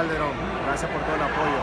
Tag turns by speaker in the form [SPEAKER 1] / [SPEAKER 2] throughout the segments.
[SPEAKER 1] Calderon. Gracias por todo el apoyo.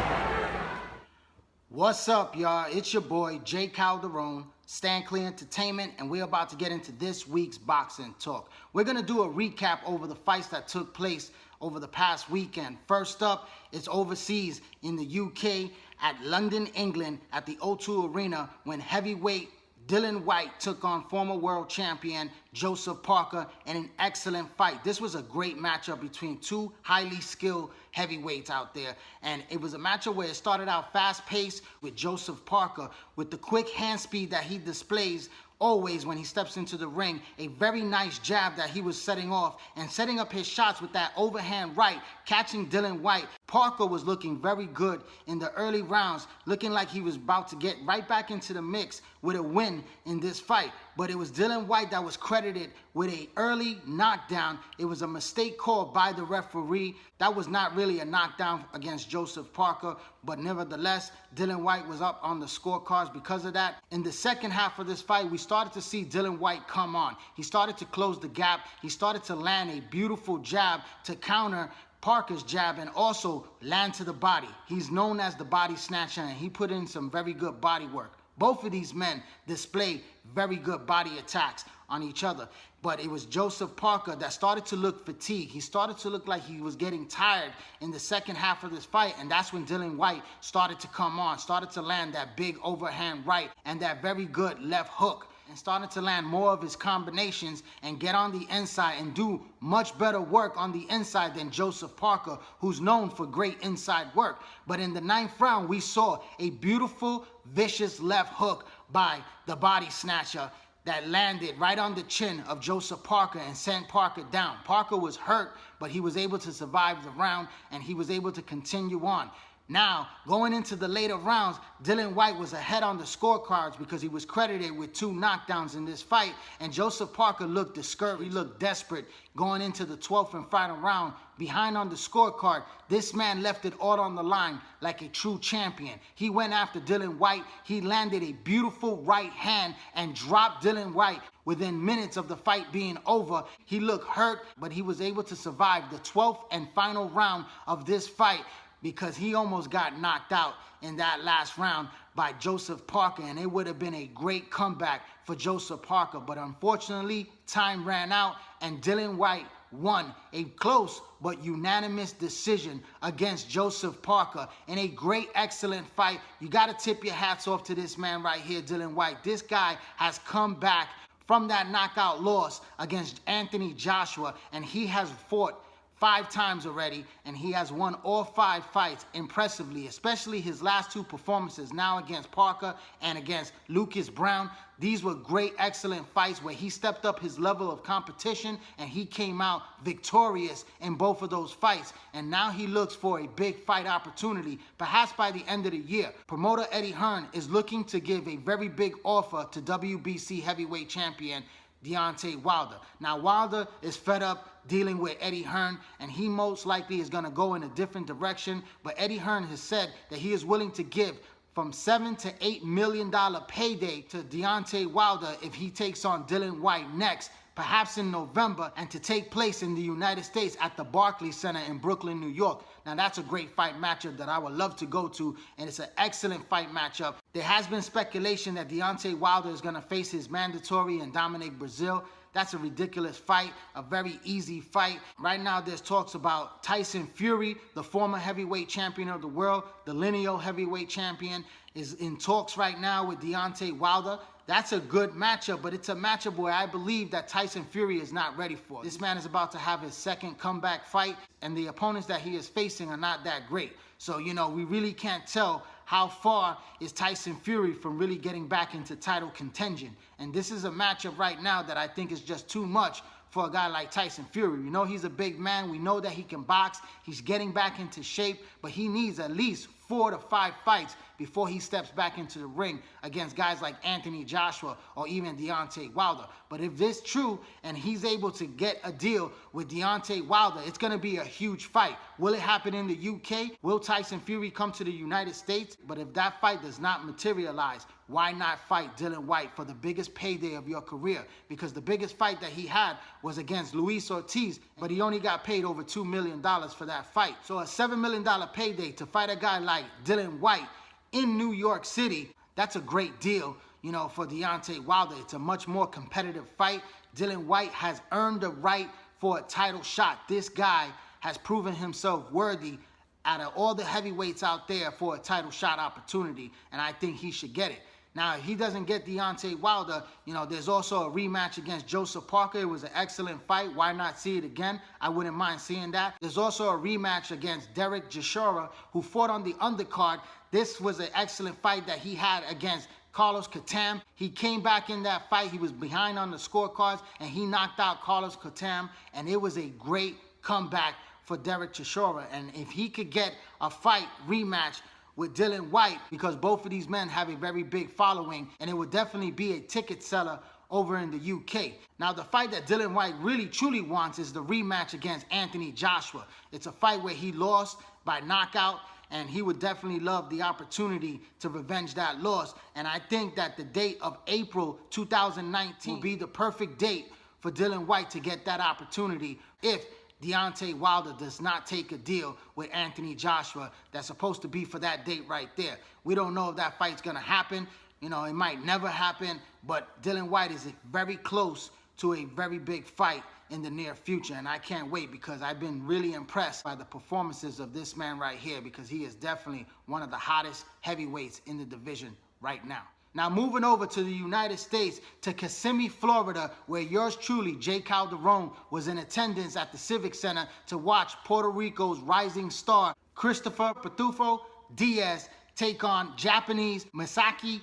[SPEAKER 2] What's up, y'all? It's your boy, J. Calderon, Stand Clear Entertainment, and we're about to get into this week's boxing talk. We're going to do a recap over the fights that took place over the past weekend. First up, it's overseas in the UK at London, England, at the O2 Arena when heavyweight Dillian Whyte took on former world champion Joseph Parker in an excellent fight. This was a great matchup between two highly skilled heavyweights out there. And it was a matchup where it started out fast-paced with Joseph Parker with the quick hand speed that he displays always when he steps into the ring. A very nice jab that he was setting off and setting up his shots with that overhand right, catching Dillian Whyte. Parker was looking very good in the early rounds, looking like he was about to get right back into the mix with a win in this fight. But it was Dillian Whyte that was credited with an early knockdown. It was a mistake called by the referee. That was not really a knockdown against Joseph Parker, but nevertheless, Dillian Whyte was up on the scorecards because of that. In the second half of this fight, we started to see Dillian Whyte come on. He started to close the gap. He started to land a beautiful jab to counter Parker's jab and also land to the body. He's known as the body snatcher, and he put in some very good body work. Both of these men display very good body attacks on each other. But it was Joseph Parker that started to look fatigued. He started to look like he was getting tired in the second half of this fight, and that's when Dillian Whyte started to come on, started to land that big overhand right and that very good left hook, and started to land more of his combinations and get on the inside and do much better work on the inside than Joseph Parker, who's known for great inside work. But in the ninth round, we saw a beautiful, vicious left hook by the body snatcher that landed right on the chin of Joseph Parker and sent Parker down. Parker was hurt, but he was able to survive the round and he was able to continue on. Now, going into the later rounds, Dillian Whyte was ahead on the scorecards because he was credited with 2 knockdowns in this fight, and Joseph Parker looked discouraged. He looked desperate going into the 12th and final round. Behind on the scorecard, this man left it all on the line like a true champion. He went after Dillian Whyte. He landed a beautiful right hand and dropped Dillian Whyte within minutes of the fight being over. He looked hurt, but he was able to survive the 12th and final round of this fight, because he almost got knocked out in that last round by Joseph Parker, and it would have been a great comeback for Joseph Parker. But unfortunately, time ran out, and Dillian Whyte won a close but unanimous decision against Joseph Parker in a great, excellent fight. You got to tip your hats off to this man right here, Dillian Whyte. This guy has come back from that knockout loss against Anthony Joshua, and he has fought 5 times already, and he has won all 5 fights impressively, especially his last 2 performances now against Parker and against Lucas Brown. These were great, excellent fights where he stepped up his level of competition and he came out victorious in both of those fights. And now he looks for a big fight opportunity, perhaps by the end of the year. Promoter Eddie Hearn is looking to give a very big offer to WBC heavyweight champion Deontay Wilder. Now, Wilder is fed up dealing with Eddie Hearn, and he most likely is going to go in a different direction. But Eddie Hearn has said that he is willing to give from $7 to $8 million payday to Deontay Wilder if he takes on Dillian Whyte next, perhaps in November, and to take place in the United States at the Barclays Center in Brooklyn, New York. Now, that's a great fight matchup that I would love to go to, and it's an excellent fight matchup. There has been speculation that Deontay Wilder is going to face his mandatory and Dominic Brazil. That's a ridiculous fight, a very easy fight. Right now, there's talks about Tyson Fury, the former heavyweight champion of the world, the lineal heavyweight champion, is in talks right now with Deontay Wilder. That's a good matchup, but it's a matchup where I believe that Tyson Fury is not ready for. This man is about to have his second comeback fight, and the opponents that he is facing are not that great. So, you know, we really can't tell how far is Tyson Fury from really getting back into title contention. And this is a matchup right now that I think is just too much for a guy like Tyson Fury. We know he's a big man. We know that he can box. He's getting back into shape, but he needs at least 4 to 5 fights before he steps back into the ring against guys like Anthony Joshua or even Deontay Wilder. But if this is true and he's able to get a deal with Deontay Wilder, it's going to be a huge fight. Will it happen in the UK? Will Tyson Fury come to the United States? But if that fight does not materialize, why not fight Dillian Whyte for the biggest payday of your career? Because the biggest fight that he had was against Luis Ortiz, but he only got paid over $2 million for that fight. So a $7 million payday to fight a guy like Dillian Whyte in New York City, that's a great deal, you know, for Deontay Wilder. It's a much more competitive fight. Dillian Whyte has earned the right for a title shot. This guy has proven himself worthy out of all the heavyweights out there for a title shot opportunity, and I think he should get it. Now, if he doesn't get Deontay Wilder, you know, there's also a rematch against Joseph Parker. It was an excellent fight. Why not see it again? I wouldn't mind seeing that. There's also a rematch against Derek Chisora, who fought on the undercard. This was an excellent fight that he had against Carlos Catam. He came back in that fight. He was behind on the scorecards, and he knocked out Carlos Catam, and it was a great comeback for Derek Chisora. And if he could get a fight rematch with Dillian Whyte, because both of these men have a very big following, and it would definitely be a ticket seller over in the UK. Now, the fight that Dillian Whyte really truly wants is the rematch against Anthony Joshua. It's a fight where he lost by knockout, and he would definitely love the opportunity to revenge that loss. And I think that the date of April 2019 will be the perfect date for Dillian Whyte to get that opportunity if Deontay Wilder does not take a deal with Anthony Joshua that's supposed to be for that date right there. We don't know if that fight's gonna happen. You know, it might never happen, but Dillian Whyte is very close to a very big fight in the near future, and I can't wait because I've been really impressed by the performances of this man right here, because he is definitely one of the hottest heavyweights in the division right now. Now, moving over to the United States, to Kissimmee, Florida, where yours truly, Jay Calderon, was in attendance at the Civic Center to watch Puerto Rico's rising star, Christopher Pitufo Diaz, take on Japanese Masayuki.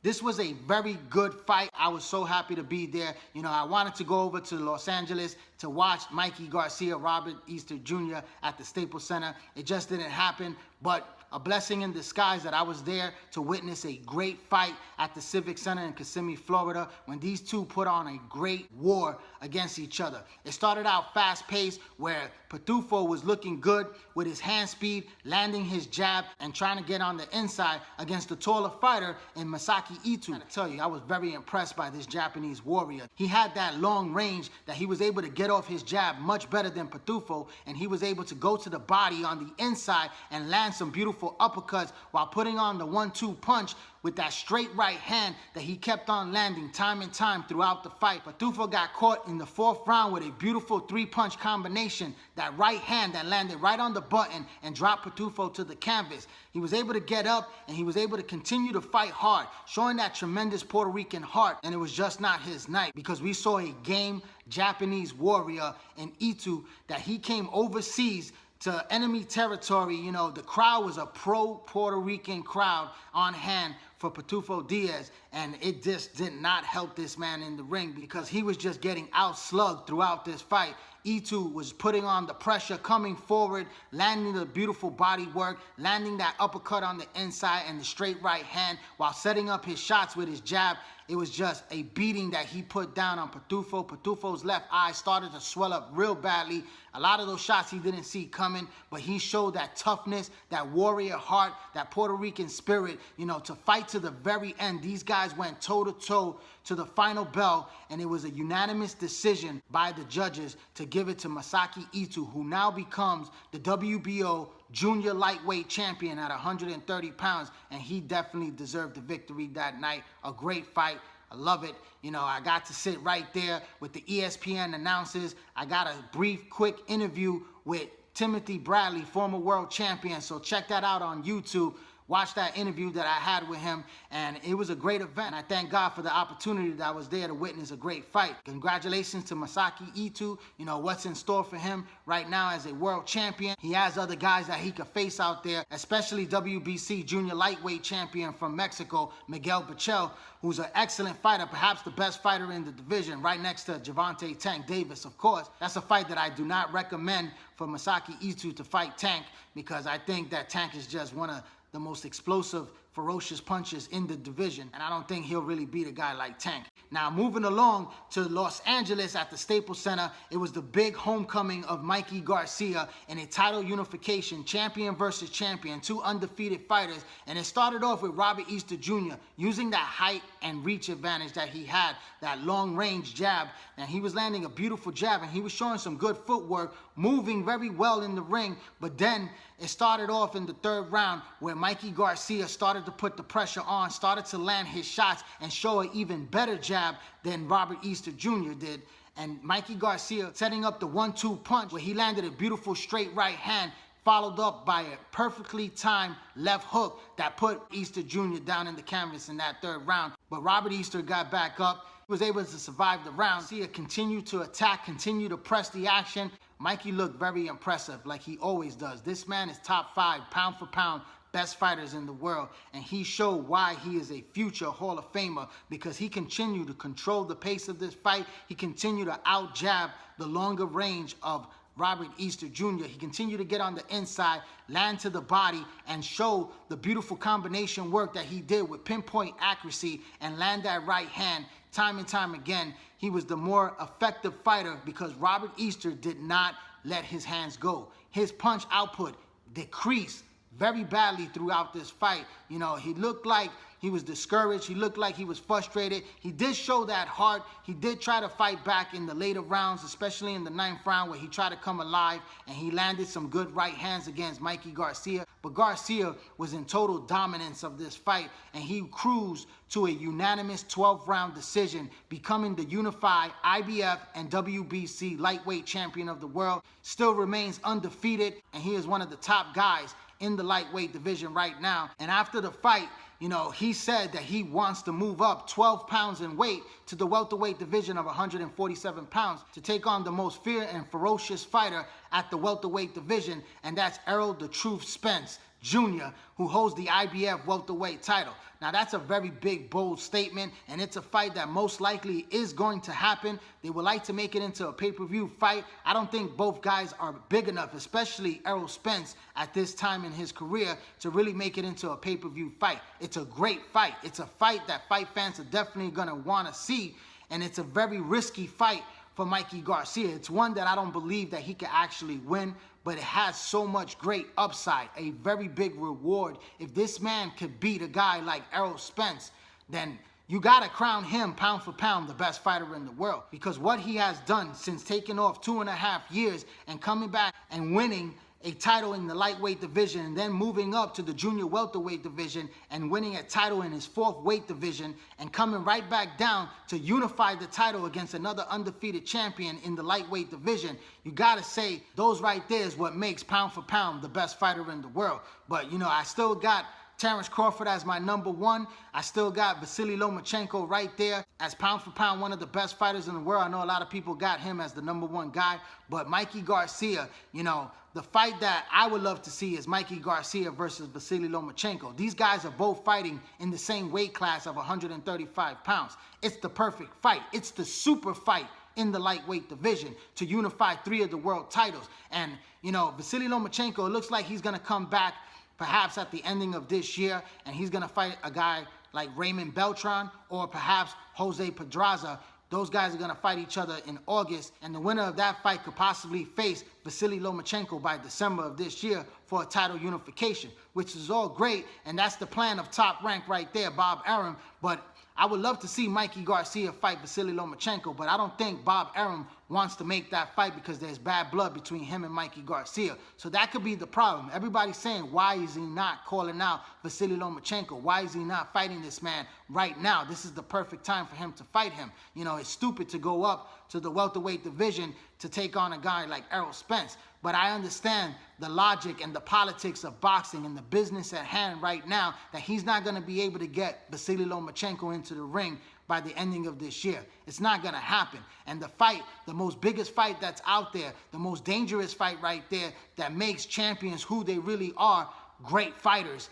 [SPEAKER 2] This was a very good fight. I was so happy to be there. You know, I wanted to go over to Los Angeles to watch Mikey Garcia, Robert Easter Jr. at the Staples Center. It just didn't happen, but a blessing in disguise that I was there to witness a great fight at the Civic Center in Kissimmee, Florida, when these two put on a great war against each other. It started out fast-paced, where Pitufo was looking good with his hand speed, landing his jab, and trying to get on the inside against the taller fighter in Masayuki. I tell you, I was very impressed by this Japanese warrior. He had that long range that he was able to get off his jab much better than Pitufo, and he was able to go to the body on the inside and land some beautiful uppercuts while putting on the 1-2 punch with that straight right hand that he kept on landing time and time throughout the fight. Pitufo got caught in the 4th round with a beautiful 3-punch combination. That right hand that landed right on the button and dropped Pitufo to the canvas. He was able to get up, and he was able to continue to fight hard, showing that tremendous Puerto Rican heart, and it was just not his night, because we saw a game Japanese warrior in Itu that he came overseas to enemy territory. You know, the crowd was a pro-Puerto Rican crowd on hand for Pitufo Diaz, and it just did not help this man in the ring, because he was just getting outslugged throughout this fight. E2 was putting on the pressure, coming forward, landing the beautiful body work, landing that uppercut on the inside and the straight right hand while setting up his shots with his jab. It was just a beating that he put down on Pitufo. Pitufo's left eye started to swell up real badly. A lot of those shots he didn't see coming, but he showed that toughness, that warrior heart, that Puerto Rican spirit, you know, to fight to the very end. These guys went toe-to-toe to the final bell, and it was a unanimous decision by the judges to give it to Masayuki Itu, who now becomes the WBO junior lightweight champion at 130 pounds, and he definitely deserved the victory that night. A great fight. I love it. You know, I got to sit right there with the ESPN announcers. I got a brief, quick interview with Timothy Bradley, former world champion, so check that out on YouTube. Watch that interview that I had with him, and it was a great event. I thank God for the opportunity that I was there to witness a great fight. Congratulations to Masayuki Itu. You know, what's in store for him right now as a world champion. He has other guys that he could face out there, especially WBC junior lightweight champion from Mexico, Miguel Bachel, who's an excellent fighter, perhaps the best fighter in the division, right next to Gervonta Tank Davis, of course. That's a fight that I do not recommend for Masayuki Itu to fight Tank, because I think that Tank is just one of the most explosive ferocious punches in the division, and I don't think he'll really beat a guy like Tank. Now, moving along to Los Angeles at the Staples Center, it was the big homecoming of Mikey Garcia in a title unification, champion versus champion, two undefeated fighters, and it started off with Robert Easter Jr. using that height and reach advantage that he had, that long-range jab, and he was landing a beautiful jab, and he was showing some good footwork, moving very well in the ring. But then it started off in the third round where Mikey Garcia started to put the pressure on, started to land his shots and show an even better jab than Robert Easter Jr. did. And Mikey Garcia setting up the 1-2 punch where he landed a beautiful straight right hand, followed up by a perfectly timed left hook that put Easter Jr. down in the canvas in that third round. But Robert Easter got back up, was able to survive the round. Garcia continued to attack, continued to press the action. Mikey looked very impressive, like he always does. This man is top 5, pound for pound, best fighters in the world, and he showed why he is a future Hall of Famer, because he continued to control the pace of this fight. He continued to out-jab the longer range of Robert Easter Jr. He continued to get on the inside, land to the body, and show the beautiful combination work that he did with pinpoint accuracy and land that right hand time and time again. He was the more effective fighter because Robert Easter did not let his hands go. His punch output decreased very badly throughout this fight. You know, he looked like he was discouraged. He looked like he was frustrated. He did show that heart. He did try to fight back in the later rounds, especially in the 9th round where he tried to come alive and he landed some good right hands against Mikey Garcia. But Garcia was in total dominance of this fight, and he cruised to a unanimous 12-round decision, becoming the Unify, IBF, and WBC lightweight champion of the world. Still remains undefeated, and he is one of the top guys in the lightweight division right now. And after the fight, you know, he said that he wants to move up 12 pounds in weight to the welterweight division of 147 pounds to take on the most feared and ferocious fighter at the welterweight division, and that's Errol the Truth Spence Jr., who holds the IBF welterweight title. Now, that's a very big, bold statement, and it's a fight that most likely is going to happen. They would like to make it into a pay-per-view fight. I don't think both guys are big enough, especially Errol Spence at this time in his career, to really make it into a pay-per-view fight. It's a great fight. It's a fight that fight fans are definitely going to want to see, and it's a very risky fight for Mikey Garcia. It's one that I don't believe that he can actually win, but it has so much great upside, a very big reward. If this man could beat a guy like Errol Spence, then you gotta crown him pound for pound the best fighter in the world, because what he has done since taking off 2.5 years and coming back and winning a title in the lightweight division and then moving up to the junior welterweight division and winning a title in his 4th weight division and coming right back down to unify the title against another undefeated champion in the lightweight division. You gotta say those right there is what makes pound for pound the best fighter in the world. But you know, I still got Terrence Crawford as my number 1. I still got Vasily Lomachenko right there as pound for pound one of the best fighters in the world. I know a lot of people got him as the number 1 guy, but Mikey Garcia, you know, the fight that I would love to see is Mikey Garcia versus Vasily Lomachenko. These guys are both fighting in the same weight class of 135 pounds. It's the perfect fight. It's the super fight in the lightweight division to unify 3 of the world titles. And, you know, Vasily Lomachenko, it looks like he's going to come back perhaps at the ending of this year, and he's going to fight a guy like Raymond Beltran or perhaps Jose Pedraza. Those guys are going to fight each other in August, and the winner of that fight could possibly face Vasily Lomachenko by December of this year for a title unification, which is all great, and that's the plan of Top Rank right there, Bob Arum. But I would love to see Mikey Garcia fight Vasily Lomachenko, but I don't think Bob Arum wants to make that fight because there's bad blood between him and Mikey Garcia. So that could be the problem. Everybody's saying, why is he not calling out Vasily Lomachenko? Why is he not fighting this man right now? This is the perfect time for him to fight him. You know, it's stupid to go up to the welterweight division to take on a guy like Errol Spence. But I understand the logic and the politics of boxing and the business at hand right now, that he's not going to be able to get Vasily Lomachenko into the ring by the ending of this year. It's not going to happen. And the fight, the most biggest fight that's out there, the most dangerous fight right there that makes champions who they really are, great fighters,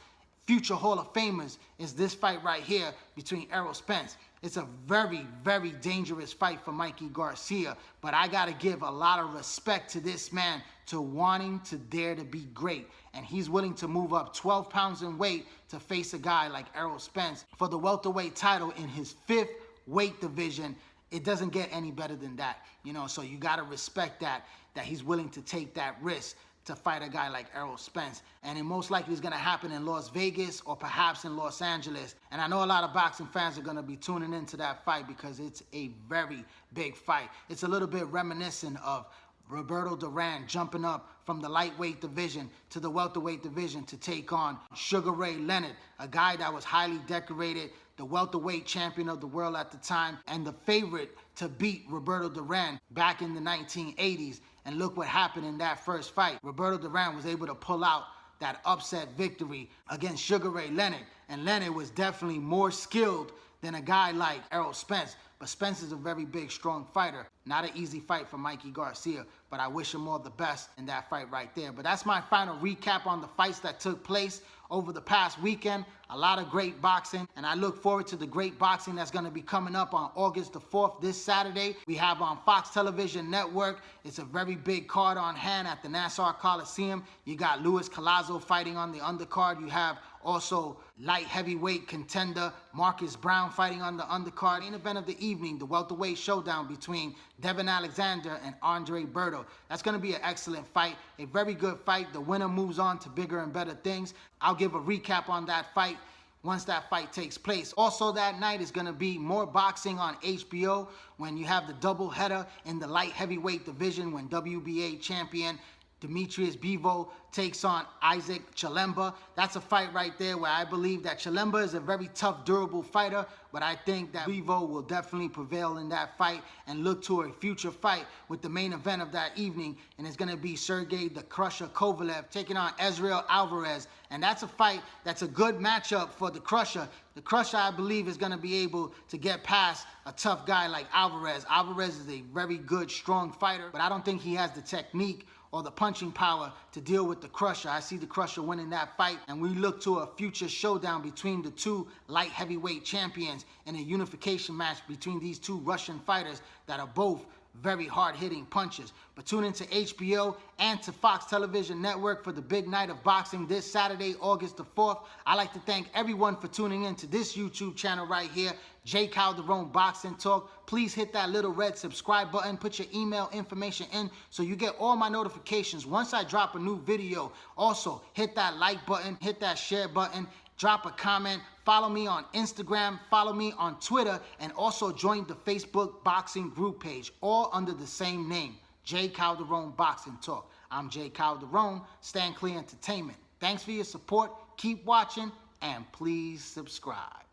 [SPEAKER 2] future Hall of Famers, is this fight right here between Errol Spence It's a very, very dangerous fight for Mikey Garcia, but I gotta give a lot of respect to this man to wanting to dare to be great. And he's willing to move up 12 pounds in weight to face a guy like Errol Spence for the welterweight title in his 5th weight division. It doesn't get any better than that, you know, so you gotta respect that he's willing to take that risk to fight a guy like Errol Spence. And it most likely is gonna happen in Las Vegas or perhaps in Los Angeles. And I know a lot of boxing fans are gonna be tuning into that fight because it's a very big fight. It's a little bit reminiscent of Roberto Duran jumping up from the lightweight division to the welterweight division to take on Sugar Ray Leonard, a guy that was highly decorated, the welterweight champion of the world at the time, and the favorite to beat Roberto Duran back in the 1980s. And look what happened in that first fight. Roberto Duran was able to pull out that upset victory against Sugar Ray Leonard. And Leonard was definitely more skilled than a guy like Errol Spence. But Spence is a very big, strong fighter. Not an easy fight for Mikey Garcia, but I wish him all the best in that fight right there. But that's my final recap on the fights that took place over the past weekend. A lot of great boxing, and I look forward to the great boxing that's going to be coming up on August the 4th, this Saturday. We have on Fox Television Network. It's a very big card on hand at the Nassau Coliseum. You got Luis Collazo fighting on the undercard. You have also light heavyweight contender Marcus Brown fighting on the undercard. Main event of the evening, the welterweight showdown between Devin Alexander and Andre Berto. That's going to be an excellent fight, a very good fight. The winner moves on to bigger and better things. I'll give a recap on that fight once that fight takes place. Also that night is going to be more boxing on HBO when you have the double header in the light heavyweight division when WBA champion Demetrius Bivol takes on Isaac Chilemba. That's a fight right there where I believe that Chilemba is a very tough, durable fighter, but I think that Bivol will definitely prevail in that fight and look to a future fight with the main event of that evening, and it's going to be Sergey the Crusher Kovalev taking on Ezreal Alvarez, and that's a fight that's a good matchup for the Crusher. The Crusher, I believe, is going to be able to get past a tough guy like Alvarez. Alvarez is a very good, strong fighter, but I don't think he has the technique or the punching power to deal with the Crusher. I see the Crusher winning that fight, and we look to a future showdown between the two light heavyweight champions in a unification match between these two Russian fighters that are both very hard-hitting punches. But tune into HBO and to Fox Television Network for the big night of boxing this Saturday, August the 4th. I'd like to thank everyone for tuning in to this YouTube channel right here, J. Calderon Boxing Talk. Please hit that little red subscribe button, put your email information in so you get all my notifications once I drop a new video. Also, hit that like button, hit that share button, drop a comment, follow me on Instagram, follow me on Twitter, and also join the Facebook boxing group page, all under the same name, J. Calderon Boxing Talk. I'm J. Calderon, Stand Clear Entertainment. Thanks for your support, keep watching, and please subscribe.